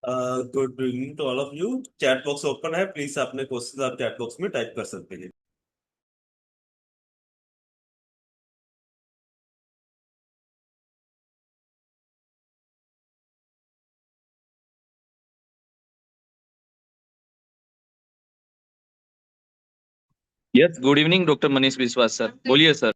Good evening to all of you. Chat box open है, please अपने question आप chat box में type कर सकते हैं। Yes, good evening doctor Manish Vishwas sir, बोलिए sir.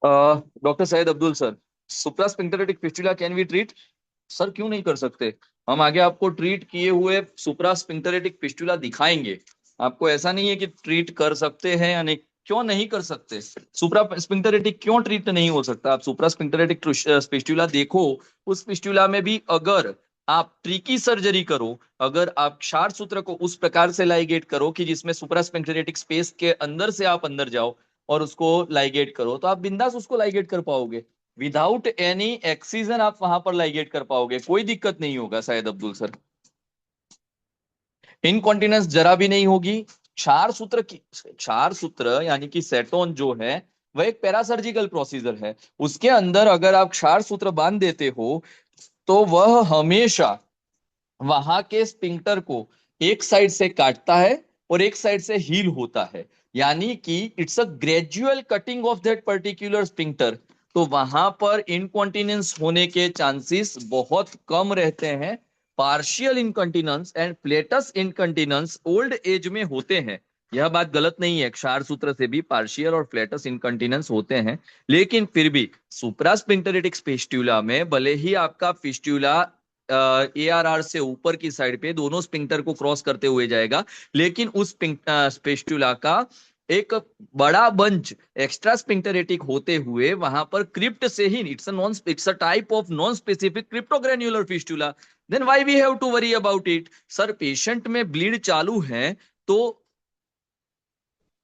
Doctor Syed Abdul sir, suprasphincteric fistula can we treat? Sir क्यों नहीं कर सकते। हम आगे आपको ट्रीट किए हुए सुप्रास्पिंक्टरेटिक फिस्टुला दिखाएंगे। आपको ऐसा नहीं है कि ट्रीट कर सकते हैं या नहीं। क्यों नहीं कर सकते? सुप्रास्पिंक्टरेटिक क्यों ट्रीट नहीं हो सकता? आप सुप्रास्पिंक्टरेटिक फिस्टुला देखो। उस फिस्टुला में भी अगर आप ट्रिकी सर्जरी करो, अगर आप क्षार सूत्र को उस प्रकार से लाइगेट करो कि जिसमें सुप्रास्पिंक्टरेटिक स्पेस के अंदर से आप अंदर जाओ और उसको लाइगेट करो, तो आप बिंदास उसको लाइगेट कर पाओगे। विदाउट एनी एक्सीजन आप वहां पर लाइगेट कर पाओगे, कोई दिक्कत नहीं होगा शायद अब्दुल सर। इनकॉन्टिनेंस जरा भी नहीं होगी। क्षार सूत्र यानी कि सेटोन जो है, वह एक पैरासर्जिकल प्रोसीजर है। उसके अंदर अगर आप क्षार सूत्र बांध देते हो, तो वह हमेशा वहां के स्पिंक्टर को एक साइड से काटता है और एक साइड से हील होता है। यानी कि it's a gradual cutting of that particular sphincter. तो वहां पर इनकॉन्टिनेंस होने के चांसेस बहुत कम रहते हैं। Partial incontinence and flatus incontinence old age में होते हैं। यह बात गलत नहीं है, क्षार सूत्र से भी पार्शियल और फ्लेटस इनकॉन्टिनेंस होते हैं। लेकिन फिर भी सुप्रास्पिंक्टरेटिक फिस्टुला में भले ही आपका फिस्टुला एआरआर से ऊपर की साइड पे दोनों स्पिंक्टर को क्रॉस करते हुए जाएगा, लेकिन उस स्पेस्टुला का एक बड़ा बंच एक्स्ट्रा स्पिंक्टरेटिक होते हुए वहां पर क्रिप्ट से ही, it's a type of non specific cryptoglandular fistula. Then why we have to worry about it? Sir patient में ब्लीड चालू है तो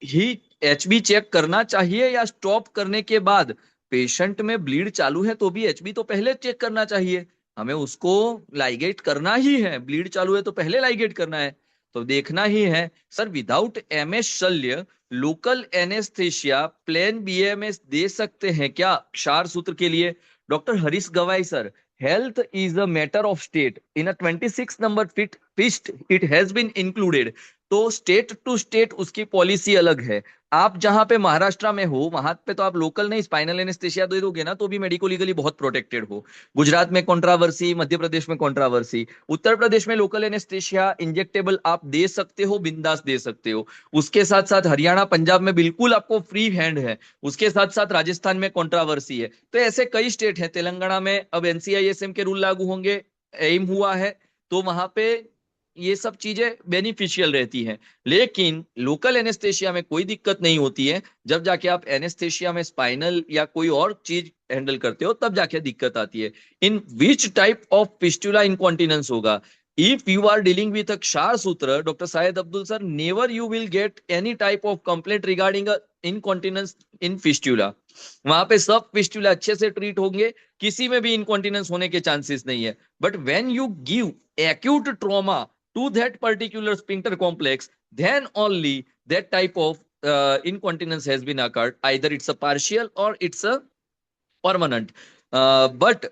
ही एचबी चेक करना चाहिए या स्टॉप करने के बाद? पेशेंट में ब्लीड चालू है तो भी एचबी तो पहले चेक करना चाहिए। हमें उसको लाइगेट करना ही है, ब्लीड चालू है तो पहले लाइगेट करना है, तो देखना ही है। सर विदाउट एमएस शल्य लोकल एनेस्थेशिया प्लेन बीएमएस दे सकते हैं क्या क्षार सूत्र के लिए? Doctor Harish Gawai sir, health is a matter of state, in a 26 number fit fist it has been included. तो स्टेट टू स्टेट उसकी पॉलिसी अलग है। आप जहां पे महाराष्ट्र में हो वहां पे तो आप लोकल नहीं, स्पाइनल एनेस्थेशिया दे दोगे ना तो भी मेडिको लीगली बहुत प्रोटेक्टेड हो। गुजरात में कंट्रावर्सी, मध्य प्रदेश में कंट्रावर्सी, उत्तर प्रदेश में लोकल एनेस्थेशिया इंजेक्टेबल आप दे सकते हो, बिंदास दे सकते हो। उसके साथ साथ हरियाणा पंजाब में बिल्कुल आपको फ्री हैंड है। उसके साथ साथ राजस्थान में कंट्रावर्सी है। तो ऐसे कई स्टेट है, तेलंगाना में अब एनसीआईएसएम के रूल लागू होंगे, एम हुआ है, तो वहां पे ये सब चीजें बेनिफिशियल रहती हैं। लेकिन लोकल एनेस्थेशिया में कोई दिक्कत नहीं होती है। जब जाके आप एनेस्थेशिया में स्पाइनल या कोई और चीज हैंडल करते हो तब जाके दिक्कत आती है। In which type of fistula incontinence होगा? If you are dealing with a kshar sutra, doctor Shahid Abdul sir, never you will get any type of complaint regarding incontinence in fistula. वहां पे सब फिस्टुला अच्छे से ट्रीट होंगे, किसी में भी इनकॉन्टिनेंस होने के चांसेस नहीं है। But when you give acute trauma to that particular sphincter complex, then only that type of incontinence has been occurred. Either it's a partial or it's a permanent. But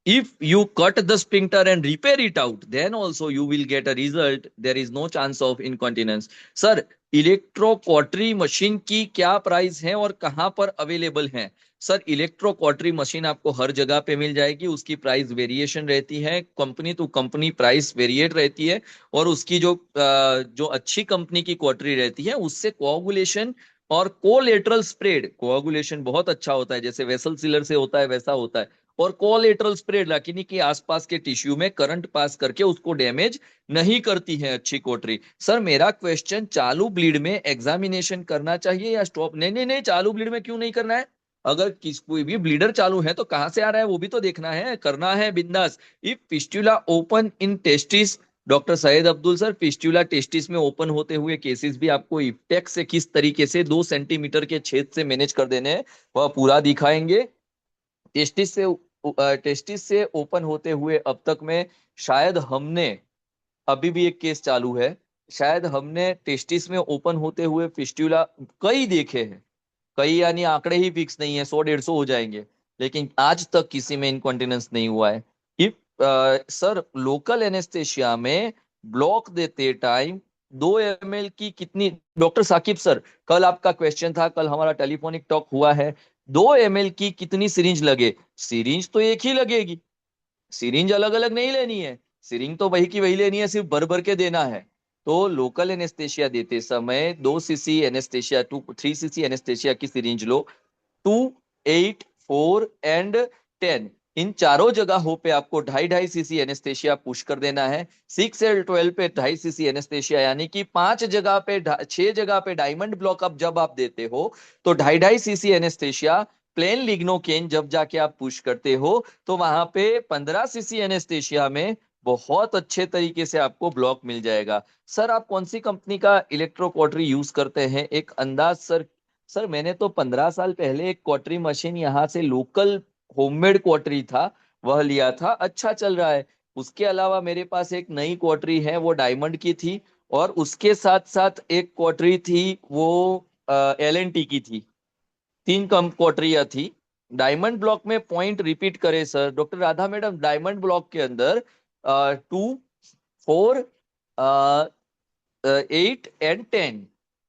if you cut the sphincter and repair it out, then also you will get a result. There is no chance of incontinence. Sir, electrocautery machine की क्या price है और कहां पर available है? Sir electrocautery machine आपको हर जगह पे मिल जाएगी। उसकी प्राइस वेरिएशन रहती है, company to company price variate रहती है। और उसकी जो अच्छी कंपनी की क्वार्टरी रहती है उससे कोआगुलेशन और कोलेटरल स्प्रेड, कोआगुलेशन बहुत अच्छा होता है, जैसे वेसल सीलर से होता है वैसा होता है। और कोलेटरल स्प्रेड किडनी के आसपास के टिश्यू में करंट पास करके उसको डैमेज नहीं करती है अच्छी कोटरी। सर मेरा क्वेश्चन, चालू ब्लीड में एग्जामिनेशन करना चाहिए या स्टॉप? नहीं नहीं नहीं, चालू ब्लीड में क्यों नहीं करना है? अगर कोई भी ब्लीडर चालू है तो कहां से आ रहा है वो भी तो देखना है, करना है बिंदास। If fistula open in testis, doctor Syed Abdul sir, fistula testis में ओपन होते हुए केसेस भी आपको इफ्टेक्स से किस तरीके से 2 सेंटीमीटर के छेद से मैनेज कर देने हैं वह पूरा दिखाएंगे। टेस्टिस से ओपन होते हुए अब तक में शायद हमने, अभी भी एक केस चालू है, शायद हमने टेस्टिस में ओपन होते हुए फिस्टुला कई देखे हैं, कई यानी आंकड़े ही फिक्स नहीं है, 100-150 हो जाएंगे, लेकिन आज तक किसी में इनकॉन्टिनेंस नहीं हुआ है। इफ सर लोकल एनेस्थेशिया में ब्लॉक देते टाइम 2 ml की कितनी, डॉक्टर साकिब सर कल आपका क्वेश्चन था, कल हमारा टेलीफोनिक टॉक हुआ है, 2 ml की कितनी सिरिंज लगे? सिरिंज तो एक ही लगेगी, सिरिंज अलग अलग नहीं लेनी है, सिरिंज तो वही की वही लेनी है, सिर्फ भर भर के देना है। तो लोकल एनेस्थेशिया देते समय 2 cc एनेस्थेशिया 3 cc एनेस्थेशिया की सिरिंज लो, 2, 8, 4 एंड 10, इन चारों जगहों पे आपको 2.5-2.5 cc एनेस्थेशिया पुश कर देना है। 6 से 12 पे 2.5 cc एनेस्थेशिया, यानी कि 6 जगह पे डायमंड ब्लॉक अप जब आप देते हो तो 2.5-2.5 cc एनेस्थेशिया। प्लेन लिग्नोकेन जब जाके आप पुश करते हो तो वहां पे 15 cc एनेस्थेशिया में बहुत अच्छे तरीके से आपको ब्लॉक मिल जाएगा। सर आप कौन सी कंपनी का इलेक्ट्रोकॉटरी यूज करते हैं, एक अंदाज सर? सर मैंने तो 15 साल पहले एक क्वार्टरी मशीन यहाँ से लोकल होममेड क्वार्टरी था वह लिया था, अच्छा चल रहा है। उसके अलावा मेरे पास एक नई क्वार्टरी है वो डायमंड की थी, और उसके साथ साथ एक क्वार्टरी थी वो LNT की थी, 3 कम क्वार्टरिया थी। डायमंड ब्लॉक में पॉइंट रिपीट करे sir, doctor Radha madam, diamond block के अंदर 2, 4, 8 एंड 10,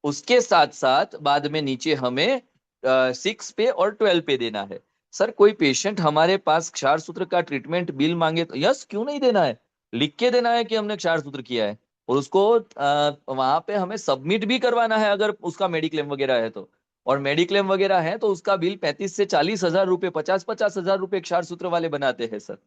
उसके साथ साथ बाद में नीचे हमें 6 पे और 12 पे देना है। सर कोई पेशेंट हमारे पास क्षार सूत्र का ट्रीटमेंट बिल मांगे तो यस क्यों नहीं देना है, लिख के देना है कि हमने क्षार सूत्र किया है, और उसको वहां पे हमें सबमिट भी करवाना है अगर उसका मेडिक्लेम वगैरह है तो। और मेडिक्लेम वगैरह है तो उसका बिल 35 से 40 हजार रुपए, 50-50 हजार रुपए क्षार सूत्र वाले बनाते हैं सर।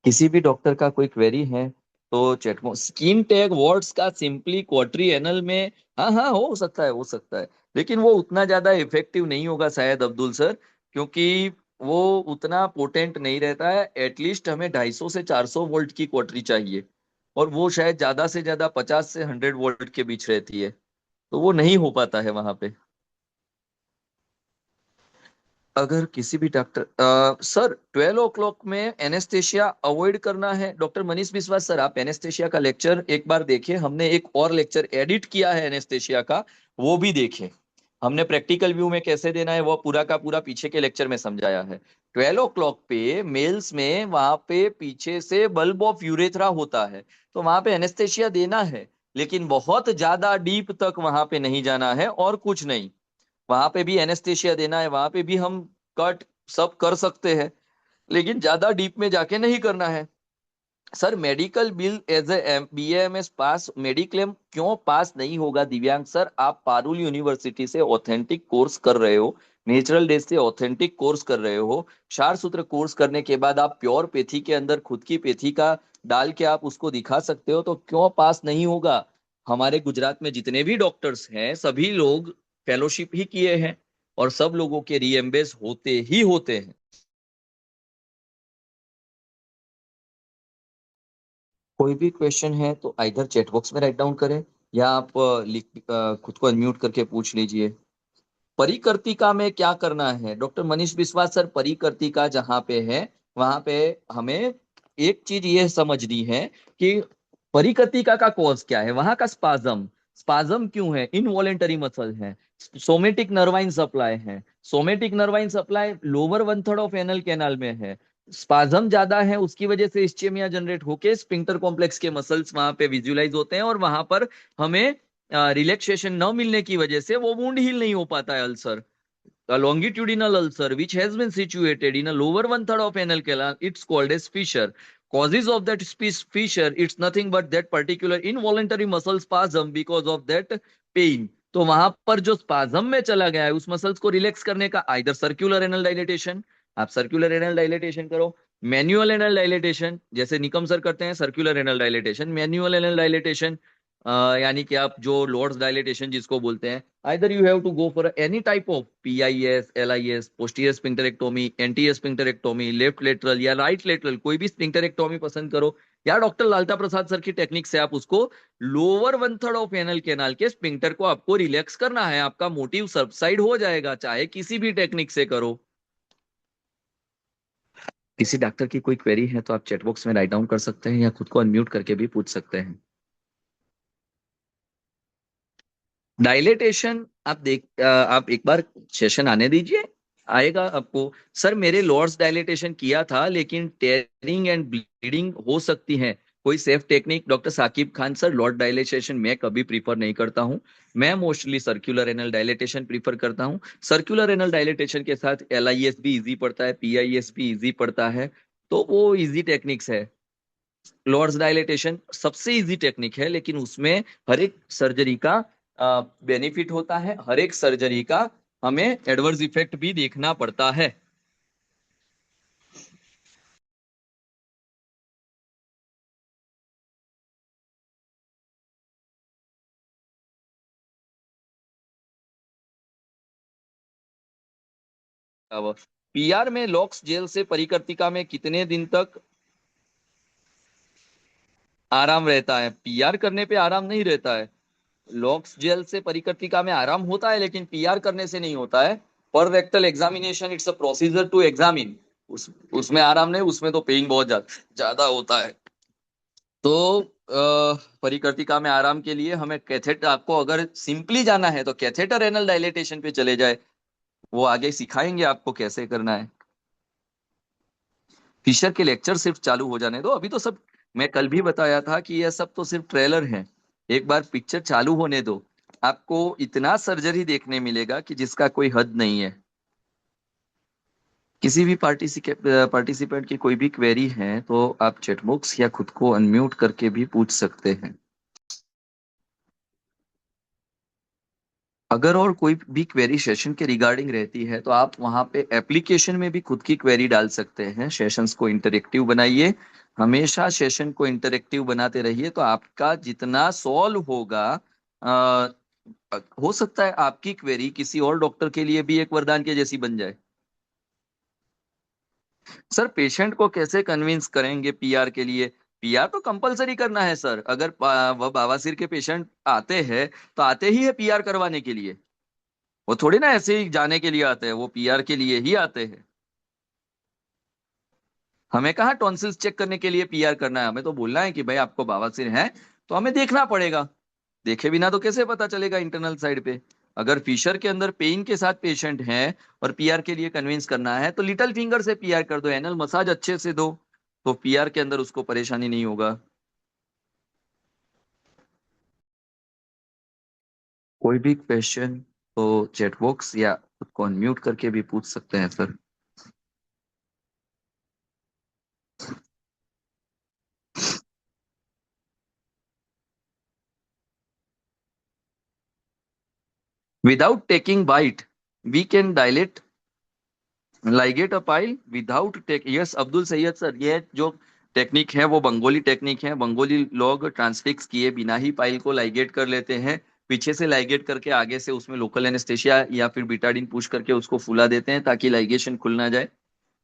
किसी भी डॉक्टर का कोई क्वेरी है तो चैट में, स्किन टैग वार्ड्स का सिंपली क्वार्टरी एनल में, हाँ हाँ हो सकता है, हो सकता है, लेकिन वो उतना ज्यादा इफेक्टिव नहीं होगा शायद अब्दुल सर, क्योंकि वो उतना पोटेंट नहीं रहता है। एटलीस्ट हमें 250 से 400 वोल्ट की क्वार्टरी चाहिए, और वो शायद ज्यादा से ज्यादा 50 से 100 वोल्ट के बीच रहती है, तो वो नहीं हो पाता है वहां पे। अगर किसी भी डॉक्टर सर 12 o'clock में एनेस्थेशिया अवॉइड करना है, डॉक्टर मनीष विश्वास सर आप एनेस्थेशिया का लेक्चर एक बार देखें, हमने एक और लेक्चर एडिट किया है एनेस्थेशिया का, वो भी देखें, हमने प्रैक्टिकल व्यू में कैसे देना है वो पूरा का पूरा पीछे के लेक्चर में समझाया है। 12 o'clock पे मेल्स में वहां पे पीछे से बल्ब ऑफ यूरेथ्रा होता है, तो वहां पे एनेस्थेशिया देना है, लेकिन बहुत ज्यादा डीप तक वहां पे नहीं जाना है और कुछ नहीं। वहां पे भी एनेस्थेशिया देना है, वहां पे भी हम कट सब कर सकते हैं, लेकिन ज्यादा डीप में जाके नहीं करना है। Sir medical bill as a BAMS pass, mediclaim क्यों पास नहीं होगा? दिव्यांग सर आप पारुल यूनिवर्सिटी से ऑथेंटिक कोर्स कर रहे हो, नेचुरल डे से ऑथेंटिक कोर्स कर रहे हो, क्षार सूत्र कोर्स करने के बाद आप प्योर पेथी के अंदर खुद की पेथी का डाल के आप उसको दिखा सकते हो, तो क्यों पास नहीं होगा? हमारे गुजरात में जितने भी डॉक्टर्स हैं सभी लोग फेलोशिप ही किए हैं, और सब लोगों के रीएम्बेस होते ही होते हैं। कोई भी क्वेश्चन है तो इधर चैट बॉक्स में राइट डाउन करें, या आप खुद को अनम्यूट करके पूछ लीजिए। परिकर्तिका में क्या करना है डॉक्टर मनीष विश्वास सर? परिकर्तिका जहां पे है वहां पे हमें एक चीज ये समझनी है कि परिकर्तिका का कॉज क्या है, वहां का स्पाज्म, स्पाज्म क्यों है? इनवॉलेंटरी मसल है, सोमेटिक नर्वाइन सप्लाई है, somatic nervine supply lower 1/3 of anal canal में है, स्पाज्म ज्यादा है उसकी वजह से इस्चेमिया जनरेट होके स्पिंक्टर कॉम्प्लेक्स के मसल्स वहां पे विजुलाइज होते हैं, और वहां पर हमें रिलैक्सेशन न मिलने की वजह से वो वुंड हील नहीं हो पाता है। Ulcer, a longitudinal ulcer which has been situated in a lower 1/3 of anal canal, it's called as fissure. Causes of that fissure, it's nothing but that particular involuntary muscle spasm because of that pain. तो वहां पर जो spasm में चला गया है उस muscles को रिलैक्स करने का आइदर सर्कुलर एनल डायलिटेशन, आप सर्कुलर एनल डायलिटेशन करो, मैन्युअल एनल डायलिटेशन जैसे निकम सर करते हैं, circular anal dilatation, manual anal dilatation यानी कि आप जो लॉर्ड्स डायलिटेशन जिसको बोलते हैं, either you have to go for any type of PIS, LIS, posterior sphincterectomy, anterior sphincterectomy, left lateral या राइट लेटरल, कोई भी स्फिंक्टरेक्टोमी पसंद करो, या डॉक्टर लालता प्रसाद सर की टेक्निक से आप उसको लोअर 1/3 ऑफ एनल कैनाल के स्फिंक्टर को आपको रिलैक्स करना है, आपका मोटिव सबसाइड हो जाएगा, चाहे किसी भी टेक्निक से करो। किसी डॉक्टर की कोई क्वेरी है तो आप चैट बॉक्स में राइट डाउन कर सकते हैं या खुद को अनम्यूट करके भी पूछ सकते हैं। डायलेटेशन आप एक बार सेशन आने दीजिए, आएगा आपको। सर मेरे लॉर्ड्स डायलेटेशन किया था लेकिन टेयरिंग एंड ब्लीडिंग हो सकती है, कोई safe technique? Doctor Saqib Khan sir, lord dilatation मैं कभी प्रीफर नहीं करता हूं, मैं mostly circular anal dilatation prefer करता हूं। सर्कुलर एनल डायलेटेशन के साथ एलआईएस भी इजी पड़ता है, पीआईएस भी इजी पड़ता है, तो वो इजी टेक्निक्स है। लॉर्ड्स डायलेटेशन सबसे इजी टेक्निक है, लेकिन उसमें हर एक सर्जरी का बेनिफिट होता है, हर एक सर्जरी का हमें एडवर्स इफेक्ट भी देखना पड़ता है। अब पीआर में लॉक्स जेल से परिकर्तिका में कितने दिन तक आराम रहता है? पीआर करने पे आराम नहीं रहता है, लॉक्स जेल से परिकर्तिका में आराम होता है लेकिन पीआर करने से नहीं होता है। पर rectal examination it's a procedure to examine, उसमें आराम नहीं, उसमें तो पेइंग बहुत ज्यादा होता है। तो परिकर्तिका में आराम के लिए हमें कैथेटर, आपको अगर सिंपली जाना है तो कैथेटर एनल डायलेटेशन पे चले जाए, वो आगे सिखाएंगे आपको कैसे करना है। फिशर के लेक्चर सिर्फ चालू हो जाने दो, अभी तो सब, मैं कल भी बताया था कि यह सब तो सिर्फ ट्रेलर है, एक बार पिक्चर चालू होने दो, आपको इतना सर्जरी देखने मिलेगा कि जिसका कोई हद नहीं है। किसी भी पार्टिसिपेंट की कोई भी क्वेरी है तो आप चैटबॉक्स या खुद को अनम्यूट करके भी पूछ सकते हैं। अगर और कोई भी क्वेरी सेशन के रिगार्डिंग रहती है तो आप वहां पे एप्लीकेशन में भी खुद की क्वेरी डाल सकते हैं। सेशंस को इंटरेक्टिव बनाइए, हमेशा सेशन को इंटरेक्टिव बनाते रहिए, तो आपका जितना सॉल्व होगा, अ, हो सकता है आपकी क्वेरी किसी और डॉक्टर के लिए भी एक वरदान के जैसी बन जाए। सर पेशेंट को कैसे कन्विंस करेंगे पीआर के लिए? पीआर तो कंपलसरी करना है सर, अगर वह बवासीर के पेशेंट आते हैं तो आते ही है पीआर करवाने के लिए, वो थोड़ी ना ऐसे ही जाने के लिए आते हैं, वो पीआर के लिए ही आते हैं। हमें कहाँ टॉन्सिल्स चेक करने के लिए पीआर करना है, हमें तो बोलना है कि भाई आपको बवासीर है, तो हमें देखना पड़ेगा, देखे बिना तो कैसे पता चलेगा इंटरनल साइड पे। अगर फिशर के अंदर पेन के साथ पेशेंट है और पीआर के लिए कन्विंस करना है तो लिटिल फिंगर से पीआर कर दो, एनल मसाज अच्छे से दो, तो पीआर के अंदर उसको परेशानी नहीं होगा। कोई भी क्वेश्चन तो चैट बॉक्स या खुद को अनम्यूट करके भी पूछ सकते हैं sir. Without taking bite we can dilate ligate a pile without take, yes Abdul Syed sir, ये जो टेक्निक है वो बंगोली टेक्निक है, बंगोली लोग ट्रांसफिक्स किए बिना ही पाइल को लाइगेट कर लेते हैं, पीछे से लाइगेट करके आगे से उसमें लोकल एनेस्थेसिया या फिर बीटाडिन पुश करके उसको फुला देते हैं ताकि लाइगेशन खुल ना जाए।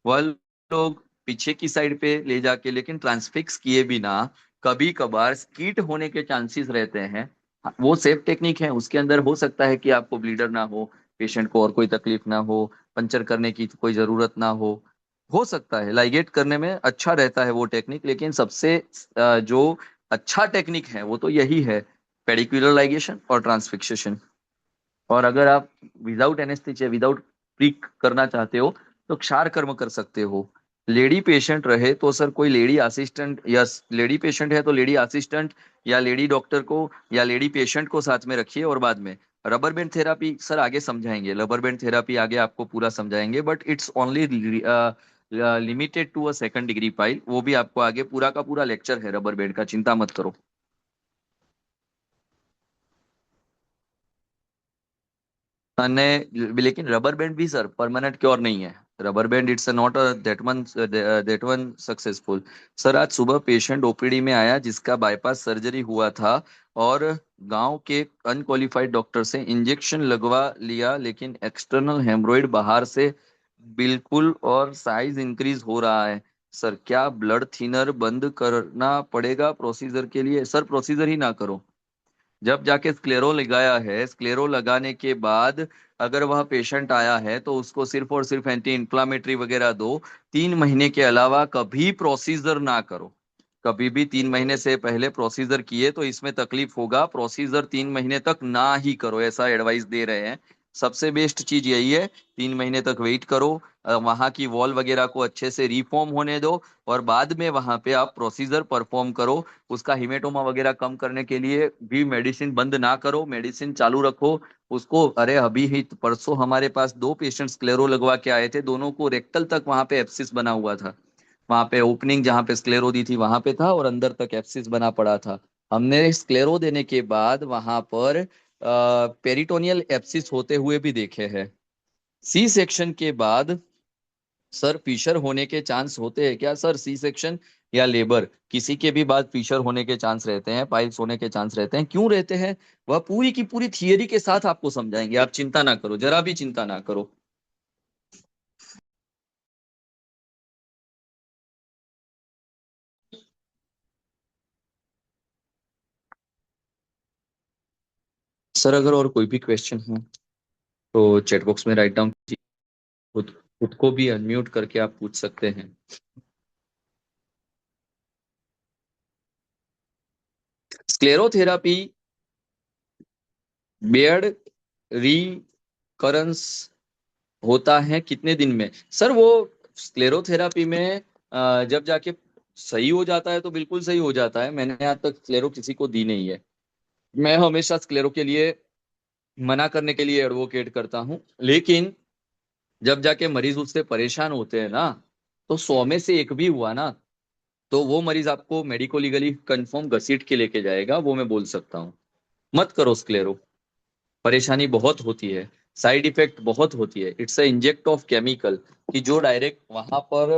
वह लोग पीछे की साइड पे ले जाके, लेकिन ट्रांसफिक्स किए बिना कभी कभार स्कीट होने के चांसेस रहते हैं, वो सेफ टेक्निक है, उसके अंदर हो सकता है कि आपको ब्लीडर ना हो, पेशेंट को और कोई तकलीफ ना हो, पंचर करने की कोई जरूरत ना हो सकता है लाइगेट करने में अच्छा रहता है वो टेक्निक, लेकिन सबसे जो अच्छा टेक्निक है वो तो यही है, पेडिक्युलर लाइगेशन और ट्रांसफिक्सेशन। और अगर आप विदाउट एनेस्थीसिया विदाउट प्रीक करना चाहते हो तो क्षार कर्म कर सकते हो। लेडी पेशेंट रहे तो सर कोई लेडी असिस्टेंट, या लेडी पेशेंट है तो लेडी असिस्टेंट या लेडी डॉक्टर को या लेडी पेशेंट को साथ में रखिए, और बाद में रबर बैंड थेरापी सर आगे समझाएंगे, रबर बैंड थेरापी आगे आपको पूरा समझाएंगे, but it's only limited to a second degree pile, वो भी आपको आगे पूरा का पूरा लेक्चर है रबर बैंड का, चिंता मत करो। અને लेकिन रबर बैंड भी सर परमानेंट क्योर नहीं है। Rubber band it's not that one successful. Sir आज सुबह पेशेंट ओपीडी में आया जिसका बाईपास सर्जरी हुआ था और गांव के अनक्वालिफाइड डॉक्टर से इंजेक्शन लगवा लिया, लेकिन एक्सटर्नल हेमरोइड बाहर से बिल्कुल और साइज इंक्रीज हो रहा है। सर क्या ब्लड थिनर बंद करना पड़ेगा प्रोसीजर के लिए? सर प्रोसीजर ही ना करो। जब जाके स्क्लेरो लगाया है, स्क्लेरो लगाने के बाद अगर वह पेशेंट आया है तो उसको सिर्फ और सिर्फ एंटी इंफ्लामेटरी वगैरह दो। 3 महीने के अलावा कभी प्रोसीजर ना करो। कभी भी 3 महीने से पहले प्रोसीजर किए तो इसमें तकलीफ होगा। प्रोसीजर 3 महीने तक ना ही करो, ऐसा एडवाइस दे रहे हैं। सबसे बेस्ट चीज यही है, 3 महीने तक वेट करो, वहां की वॉल वगैरह को अच्छे से रिफॉर्म होने दो और बाद में वहां पे आप प्रोसीजर परफॉर्म करो। उसका हिमेटोमा वगैरह कम करने के लिए भी मेडिसिन बंद ना करो, मेडिसिन चालू रखो उसको। अरे अभी ही परसों हमारे पास 2 पेशेंट स्क्लेरो लगवा के आए थे, दोनों को रेक्टल तक वहां पे एब्सिस बना हुआ था। वहां पे ओपनिंग जहां पे स्क्लेरो दी थी वहां पे था और अंदर तक एब्सिस बना पड़ा था। हमने स्क्लेरो देने के बाद वहां पर पेरिटोनियल एब्सिस होते हुए भी देखे हैं। सी सेक्शन के बाद सर फिशर होने के चांस होते हैं क्या? सर सी सेक्शन या लेबर किसी के भी बाद फिशर होने के चांस रहते हैं, पाइल्स होने के चांस रहते हैं। क्यों रहते हैं वह पूरी की पूरी थियरी के साथ आपको समझाएंगे, आप चिंता ना करो, जरा भी चिंता ना करो। सर अगर और कोई भी क्वेश्चन हो तो चैट बॉक्स में राइट डाउन कीजिए। खुद खुद को भी अनम्यूट करके आप पूछ सकते हैं। स्क्लेरोथेरापी बेड रिकरेंस होता है कितने दिन में? सर वो स्क्लेरोथेरापी में जब जाके सही हो जाता है तो बिल्कुल सही हो जाता है। मैंने आज तक स्क्लेरो किसी को दी नहीं है। मैं हमेशा स्क्लेरो के लिए मना करने के लिए एडवोकेट करता हूँ, लेकिन जब जाके मरीज उससे परेशान होते हैं ना, तो 100 में से 1 भी हुआ ना, तो वो मरीज आपको मेडिको लीगली कंफर्म घसीट के लेके जाएगा, वो मैं बोल सकता हूँ। मत करो स्क्लेरो, परेशानी बहुत होती है, साइड इफेक्ट बहुत होती है। It's a inject of chemical कि जो डायरेक्ट वहां पर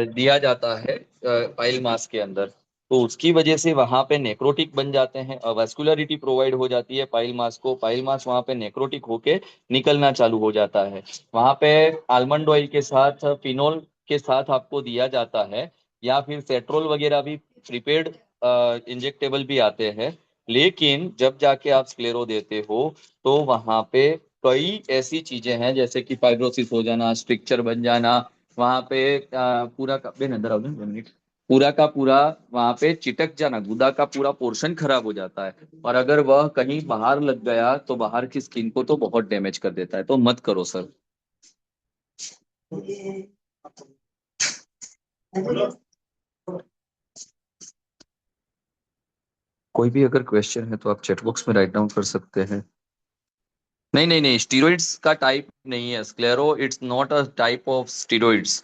दिया जाता है पाइल मास के अंदर, तो उसकी वजह से वहां पे नेक्रोटिक बन जाते हैं, वास्कुलरिटी प्रोवाइड हो जाती है पाइल मास को, पाइल मास वहां पे नेक्रोटिक होके निकलना चालू हो जाता है। वहां पे आलमंड ऑयल के साथ फिनोल के साथ आपको दिया जाता है, या फिर सेट्रोल वगैरह भी प्रीपेड इंजेक्टेबल भी आते हैं। लेकिन जब जाके आप स्क्लेरो देते हो तो वहां पे कई ऐसी चीजें हैं जैसे कि फाइब्रोसिस हो जाना, स्ट्रिक्चर बन जाना, वहां पे पूरा का बेन अंदर आओ ना 2 मिनट, पूरा का पूरा वहां पे चिटक जाना, गुदा का पूरा पोर्शन खराब हो जाता है। और अगर वह कहीं बाहर लग गया तो बाहर की स्किन को तो बहुत डैमेज कर देता है, तो मत करो सर। कोई भी अगर क्वेश्चन है तो आप चैट बॉक्स में राइट डाउन कर सकते हैं। नहीं नहीं नहीं, स्टीरॉइड्स का टाइप नहीं है sclero, it's not a type of steroids.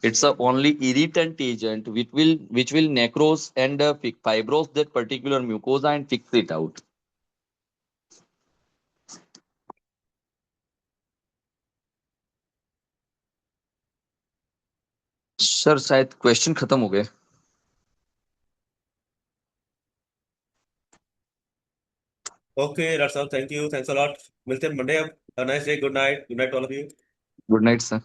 It's a only irritant agent which will necrose and fibrose that particular mucosa and fix it out. Sir शायद क्वेश्चन खत्म हो गए। ओके डॉक्टर साहब, thank you, thanks a lot. मिलते हैं Monday. अब nice day, good night, good night all of you. Good night sir.